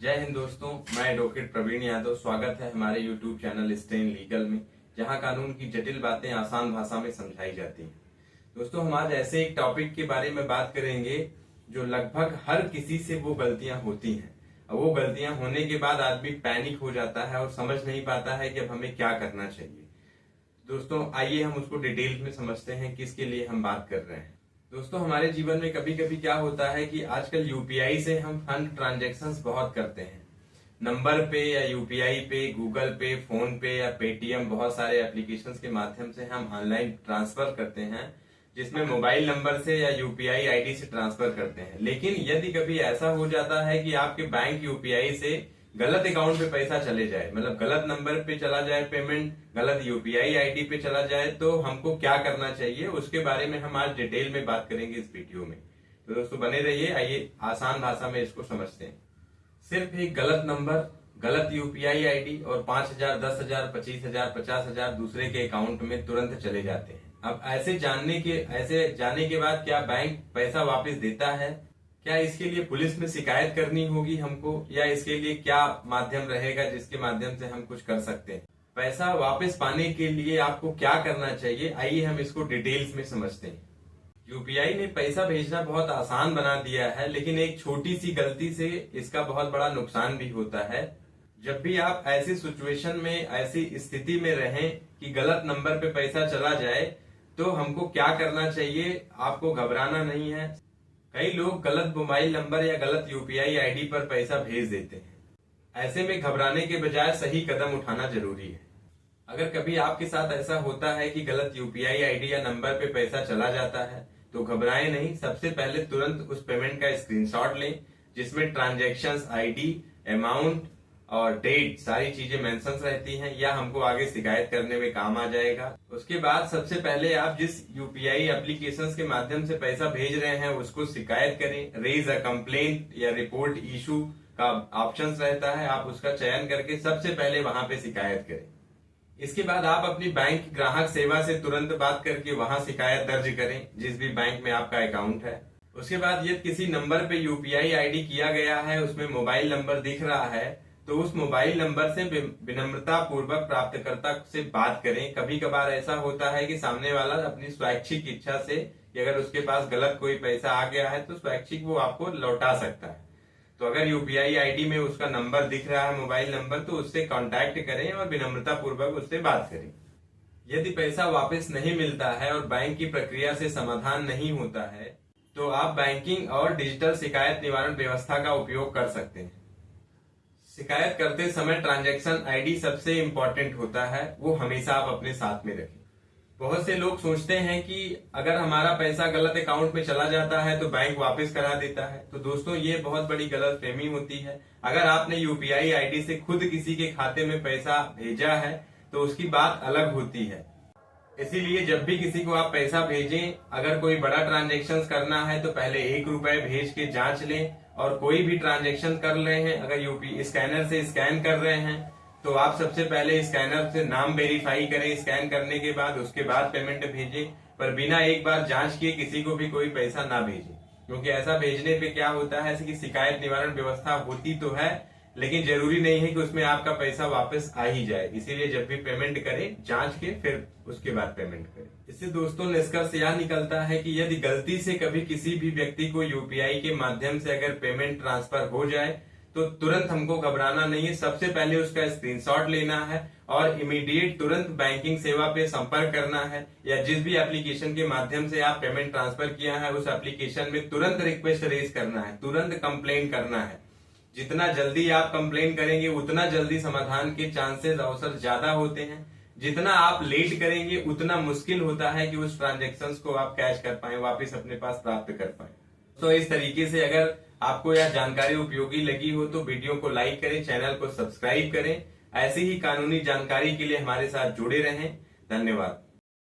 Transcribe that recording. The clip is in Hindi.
जय हिंद दोस्तों, मैं एडवोकेट प्रवीण यादव। स्वागत है हमारे YouTube channel stay in legal में, जहां कानून की जटिल बातें आसान भाषा में समझाई जाती हैं। दोस्तों, हम आज ऐसे एक टॉपिक के बारे में बात करेंगे जो लगभग हर किसी से वो गलतियां होती हैं। और वो गलतियां होने के बाद आदमी पैनिक हो जाता है और समझ नहीं पाता है कि अब हमें क्या करना चाहिए। दोस्तों, आइए हम उसको डिटेल में समझते हैं किसके लिए हम बात कर रहे हैं। दोस्तों, हमारे जीवन में कभी कभी क्या होता है कि आजकल यूपीआई से हम फंड ट्रांजैक्शंस बहुत करते हैं। नंबर पे या यूपीआई पे, गूगल पे, फोन पे या पेटीएम, बहुत सारे एप्लीकेशंस के माध्यम से हम ऑनलाइन ट्रांसफर करते हैं, जिसमें मोबाइल नंबर से या यूपीआई आईडी से ट्रांसफर करते हैं। लेकिन यदि कभी ऐसा हो जाता है कि आपके बैंक यूपीआई से गलत अकाउंट पे पैसा चले जाए, मतलब गलत नंबर पे चला जाए पेमेंट, गलत यूपीआई आईडी पे चला जाए, तो हमको क्या करना चाहिए, उसके बारे में हम आज डिटेल में बात करेंगे इस वीडियो में। तो दोस्तों बने रहिए। आइए आसान भाषा में इसको समझते हैं। सिर्फ एक गलत नंबर, गलत यूपीआई आईडी और 5,000, 10,000, 25,000, 50,000 दूसरे के अकाउंट में तुरंत चले जाते हैं। अब ऐसे जाने के बाद क्या बैंक पैसा वापस देता है? क्या इसके लिए पुलिस में शिकायत करनी होगी हमको, या इसके लिए क्या माध्यम रहेगा जिसके माध्यम से हम कुछ कर सकते हैं? पैसा वापस पाने के लिए आपको क्या करना चाहिए, आइए हम इसको डिटेल्स में समझते हैं। यूपीआई ने पैसा भेजना बहुत आसान बना दिया है, लेकिन एक छोटी सी गलती से इसका बहुत बड़ा नुकसान भी होता है। जब भी आप ऐसी सिचुएशन में, ऐसी स्थिति में रहें कि गलत नंबर पे पैसा चला जाए, तो हमको क्या करना चाहिए? आपको घबराना नहीं है। कई लोग गलत मोबाइल नंबर या गलत यूपीआई आईडी पर पैसा भेज देते हैं। ऐसे में घबराने के बजाय सही कदम उठाना जरूरी है। अगर कभी आपके साथ ऐसा होता है कि गलत यूपीआई आईडी या नंबर पे पैसा चला जाता है, तो घबराएं नहीं। सबसे पहले तुरंत उस पेमेंट का स्क्रीनशॉट लें, जिसमें ट्रांजैक्शंस आईडी, अमाउंट और डेट सारी चीजें मेंशन रहती हैं। या हमको आगे शिकायत करने में काम आ जाएगा। उसके बाद सबसे पहले आप जिस यूपीआई एप्लीकेशंस के माध्यम से पैसा भेज रहे हैं उसको शिकायत करें। रेज अ कंप्लेंट या रिपोर्ट इशू का ऑप्शन रहता है, आप उसका चयन करके सबसे पहले वहां पे शिकायत करें। इसके बाद आप अपनी बैंक ग्राहक सेवा से तुरंत बात करके वहां शिकायत दर्ज करें, जिस भी बैंक में आपका अकाउंट है। उसके बाद यदि किसी नंबर पे यूपीआई आईडी किया गया है, उसमें मोबाइल नंबर दिख रहा है, तो उस मोबाइल नंबर से विनम्रता पूर्वक प्राप्तकर्ता से बात करें। कभी कभार ऐसा होता है कि सामने वाला अपनी स्वैच्छिक इच्छा से, अगर उसके पास गलत कोई पैसा आ गया है तो स्वैच्छिक वो आपको लौटा सकता है। तो अगर यूपीआई आईडी में उसका नंबर दिख रहा है, मोबाइल नंबर, तो उससे कांटेक्ट करें और विनम्रता पूर्वक उससे बात करें। यदि पैसा वापस नहीं मिलता है और बैंक की प्रक्रिया से समाधान नहीं होता है, तो आप बैंकिंग और डिजिटल शिकायत निवारण व्यवस्था का उपयोग कर सकते हैं। शिकायत करते समय ट्रांजैक्शन आईडी सबसे इम्पोर्टेंट होता है, वो हमेशा आप अपने साथ में रखें। बहुत से लोग सोचते हैं कि अगर हमारा पैसा गलत अकाउंट में चला जाता है तो बैंक वापस करा देता है। तो दोस्तों, ये बहुत बड़ी गलतफहमी होती है। अगर आपने यूपीआई आईडी से खुद किसी के खाते में पैसा भेजा है तो उसकी बात अलग होती है। इसीलिए जब भी किसी को आप पैसा भेजें, अगर कोई बड़ा ट्रांजेक्शन करना है तो पहले 1 रुपए भेज के जांच लें। और कोई भी ट्रांजेक्शन कर रहे हैं, अगर यूपी स्कैनर से स्कैन कर रहे हैं, तो आप सबसे पहले स्कैनर से नाम वेरीफाई करें। स्कैन करने के बाद उसके बाद पेमेंट भेजें, पर बिना एक बार जांच किए किसी को भी कोई पैसा ना भेजें। क्योंकि ऐसा भेजने पे क्या होता है कि शिकायत निवारण व्यवस्था होती तो है, लेकिन जरूरी नहीं है कि उसमें आपका पैसा वापस आ ही जाए। इसीलिए जब भी पेमेंट करें, जांच के फिर उसके बाद पेमेंट करें। इससे दोस्तों निष्कर्ष यह निकलता है कि यदि गलती से कभी किसी भी व्यक्ति को यूपीआई के माध्यम से अगर पेमेंट ट्रांसफर हो जाए, तो तुरंत हमको घबराना नहीं है। सबसे पहले उसका स्क्रीनशॉट लेना है और इमीडिएट तुरंत बैंकिंग सेवा पे संपर्क करना है, या जिस भी एप्लीकेशन के माध्यम से आप पेमेंट ट्रांसफर किया है उस एप्लीकेशन में तुरंत रिक्वेस्ट रेज करना है, तुरंत कंप्लेन करना है। जितना जल्दी आप कंप्लेन करेंगे उतना जल्दी समाधान के चांसेस, अवसर ज्यादा होते हैं। जितना आप लेट करेंगे उतना मुश्किल होता है कि उस ट्रांजेक्शन्स को आप कैश कर पाए, वापस अपने पास प्राप्त कर पाए। तो इस तरीके से अगर आपको यह जानकारी उपयोगी लगी हो तो वीडियो को लाइक करें, चैनल को सब्सक्राइब करें। ऐसी ही कानूनी जानकारी के लिए हमारे साथ जुड़े रहें। धन्यवाद।